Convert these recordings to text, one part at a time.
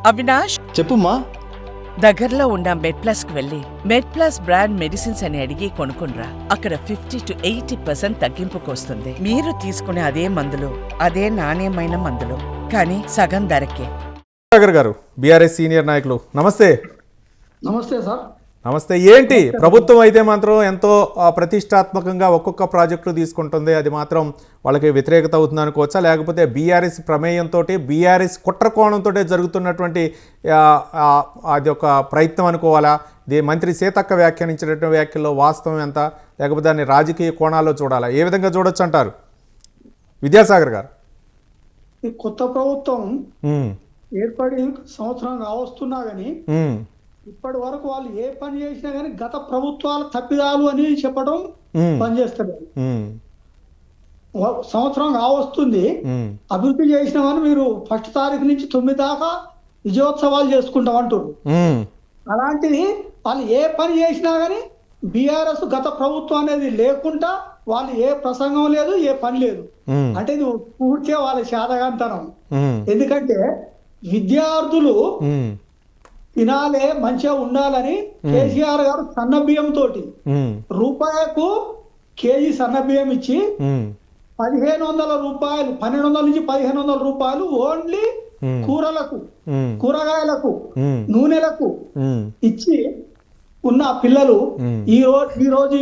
అవినాష్, చెప్పుమ్మా. దగ్గరలో ఉన్న మెడ్ప్లస్ కు వెళ్ళి మెడ్ప్లస్ బ్రాండ్ మెడిసిన్స్ అని అడిగి కొనుక్కునరా. అక్కడ 50 to 80% తగ్గింపుకు వస్తుంది. మీరు తీసుకునే అదే మందులు, అదే నాణ్యమైన మందులు, కానీ సగం ధరకే. సాగర్ గారు, బీఆర్ఎస్ సీనియర్ నాయకులు, నమస్తే. నమస్తే సార్. నమస్తే. ఏంటి ప్రభుత్వం అయితే మాత్రం ఎంతో ప్రతిష్టాత్మకంగా ఒక్కొక్క ప్రాజెక్టు తీసుకుంటుంది, అది మాత్రం వాళ్ళకి వ్యతిరేకత అవుతుంది అనుకోవచ్చా, లేకపోతే బీఆర్ఎస్ ప్రమేయంతో బీఆర్ఎస్ కుట్రకోణంతో జరుగుతున్నటువంటి అది ఒక ప్రయత్నం అనుకోవాలా? మంత్రి సీతక్క వ్యాఖ్యానించినటువంటి వ్యాఖ్యల్లో వాస్తవం ఎంత, లేకపోతే దాన్ని రాజకీయ కోణాల్లో చూడాలా? ఏ విధంగా చూడొచ్చు అంటారు విద్యాసాగర్ గారు? ఈ కొత్త ప్రభుత్వం ఏర్పడి సంవత్సరం కావస్తున్నా గానీ ఇప్పటి వరకు వాళ్ళు ఏ పని చేసినా గానీ గత ప్రభుత్వాల తప్పిదాలు అని చెప్పడం పనిచేస్తారు. సంవత్సరం కావస్తుంది, అభివృద్ధి చేసినామని మీరు 1వ తారీఖు నుంచి 9 దాకా విజయోత్సవాలు చేసుకుంటాం అంటారు. అలాంటిది వాళ్ళు ఏ పని చేసినా గానీ బీఆర్ఎస్ గత ప్రభుత్వం అనేది లేకుండా వాళ్ళు ఏ ప్రసంగం లేదు, ఏ పని లేదు. అంటే ఇది పూర్తిగా వాళ్ళ శాతగాంతనం. ఎందుకంటే విద్యార్థులు తినాలే, మంచిగా ఉండాలని కేసీఆర్ గారు సన్న బియ్యం తోటి రూపాయకు కేజీ సన్న బియ్యం ఇచ్చి 1500 రూపాయలు, 1200 నుంచి 1500 రూపాయలు ఓన్లీ కూరలకు, కూరగాయలకు, నూనెలకు ఇచ్చి ఉన్న పిల్లలు ఈ రోజు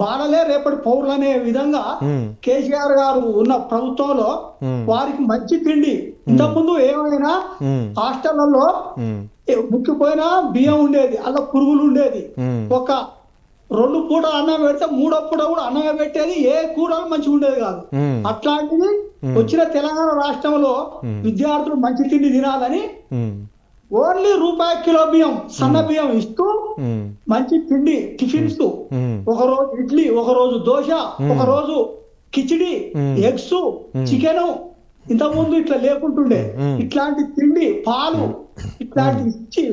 బాలలే రేపటి పౌరులు అనే విధంగా కేసీఆర్ గారు ఉన్న ప్రభుత్వంలో వారికి మంచి తిండి. ఇంతకుముందు ఏమైనా హాస్టళ్లలో ముక్కిపోయిన బియ్యం ఉండేది, అలా పురుగులు ఉండేది. ఒక 2 పూటలు అన్నం పెడితే 3వ పూట కూడా అన్నమే పెట్టేది, ఏ కూరలు మంచిగా ఉండేది కాదు. అట్లాంటిది వచ్చిన తెలంగాణ రాష్ట్రంలో విద్యార్థులు మంచి తిండి తినాలని ఓన్లీ రూపాయి కిలో బియ్యం, సన్న బియ్యం ఇస్తూ మంచి తిండి టిఫిన్స్, ఒకరోజు ఇడ్లీ, ఒకరోజు దోశ, ఒకరోజు కిచిడి, ఎగ్స్, చికెన్. ఇంతకుముందు ఇట్లా లేకుంటుండే. ఇట్లాంటి తిండి, పాలు ఇట్లాంటి ఇచ్చి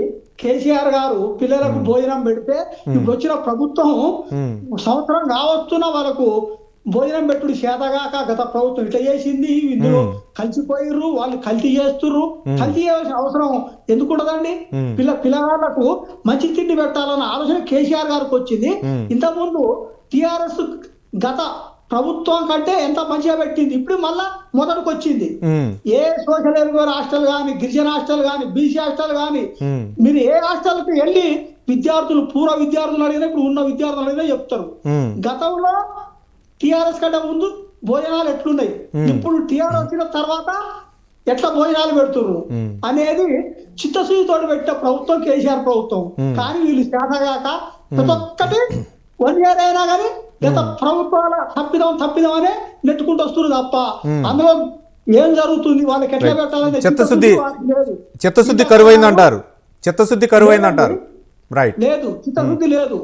కేసీఆర్ గారు పిల్లలకు భోజనం పెడితే ఇప్పుడు వచ్చిన ప్రభుత్వం సంవత్సరం కావస్తున్నా వాళ్ళకు భోజనం పెట్టుడు చేతగాక గత ప్రభుత్వం ఇట్లా చేసింది. ఇందులో కలిసిపోయిర్రు, వాళ్ళు కల్తీ చేస్తుర్రు. కల్తీ చేయాల్సిన అవసరం ఎందుకుంటదండి? పిల్లగాళ్లకు మంచి తిండి పెట్టాలన్న ఆలోచన కేసీఆర్ గారికి వచ్చింది. ఇంతకుముందు టిఆర్ఎస్ గత ప్రభుత్వం కంటే ఎంత మంచిగా పెట్టింది, ఇప్పుడు మళ్ళా మొదటికి వచ్చింది. ఏ సోషల్ వెల్ఫేర్ హాస్టల్ గాని, గిరిజన హాస్టల్ గాని, బీసీ హాస్టల్ గాని, మీరు ఏ హాస్టల్కి వెళ్ళి విద్యార్థులు, పూర్వ విద్యార్థులు అడిగినా, ఇప్పుడు ఉన్న విద్యార్థులు అడిగినా చెప్తారు. గతంలో టిఆర్ఎస్ కంటే ముందు భోజనాలు ఎట్లున్నాయి, ఇప్పుడు టిఆర్ఎస్ వచ్చిన తర్వాత ఎట్లా భోజనాలు పెడుతున్నారు అనేది చిత్తశుద్ధితో పెట్టే ప్రభుత్వం కేసీఆర్ ప్రభుత్వం. కానీ వీళ్ళు చేతగాక ప్రతి ఒక్కటి 1 year అయినా కానీ గత ప్రభుత్వాల తప్పిదం అనే నెట్టుకుంటూ వస్తున్నారు తప్ప అందులో ఏం జరుగుతుంది, వాళ్ళకి ఎట్లా పెట్టాలని చిత్తశుద్ధి కరువైందంటారు. చిత్తశుద్ధి కరువైందంటారు. లేదు, చిత్తశుద్ధి లేదు.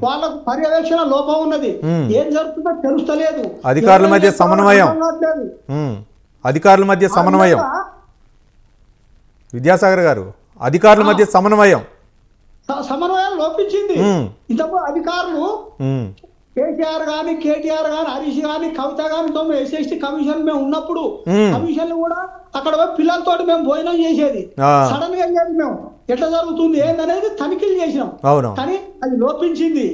వాళ్ళకు పర్యవేక్షణ లోపం ఉన్నది. ఏం జరుగుతుందో తెలుస్తలేదు. అధికారుల మధ్య సమన్వయం, అధికారుల మధ్య సమన్వయం విద్యాసాగర్ గారు, అధికారుల మధ్య సమన్వయం లోపించింది. ఇంతకుముందు అధికారులు కేసీఆర్ గాని, కేటీఆర్ గాని, హరీష్ గాని, కవిత గాని ఎస్ఎస్టీ కమిషన్ మేము ఉన్నప్పుడు కమిషన్లు కూడా అక్కడ పిల్లలతో మేము భోజనం చేసేది. సడన్ గా వెళ్ళేది మేము, ఎట్లా జరుగుతుంది ఏందనేది తనిఖీలు చేసినాం. కానీ అది లోపించింది.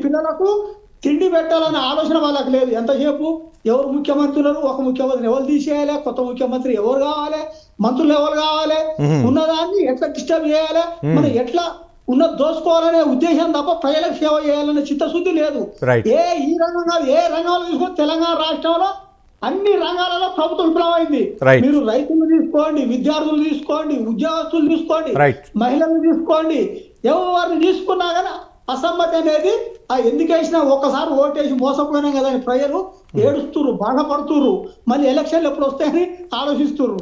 పిల్లలకు తిండి పెట్టాలనే ఆలోచన వాళ్ళకి లేదు. ఎంతసేపు ఎవరు ముఖ్యమంత్రులు, ఒక ముఖ్యమంత్రి ఎవరు తీసేయాలి, కొత్త ముఖ్యమంత్రి ఎవరు కావాలి, మంత్రులు ఎవరు కావాలి, ఉన్నదాన్ని ఎట్లా డిస్టర్బ్ చేయాలి, మనం ఎట్లా ఉన్న దోసుకోవాలనే ఉద్దేశం తప్ప ప్రజలకు సేవ చేయాలనే చిత్తశుద్ధి లేదు. ఈ రంగం కాదు, ఏ రంగంలో తీసుకొని తెలంగాణ రాష్ట్రంలో అన్ని రంగాలలో ప్రభుత్వం విఫలమైంది. మీరు రైతులు తీసుకోండి, విద్యార్థులు తీసుకోండి, ఉద్యోగస్తులు తీసుకోండి, మహిళలు తీసుకోండి, ఎవరిని తీసుకున్నా కానీ అసమ్మతి అనేది ఎందుకేసినా ఒక్కసారి ఓటేసి మోసపోయినాం కదా అని ప్రజలు ఏడుస్తుర్రు, బాధపడుతుర్రు. మళ్ళీ ఎలక్షన్లు ఎప్పుడు వస్తాయని ఆలోచిస్తుర్రు.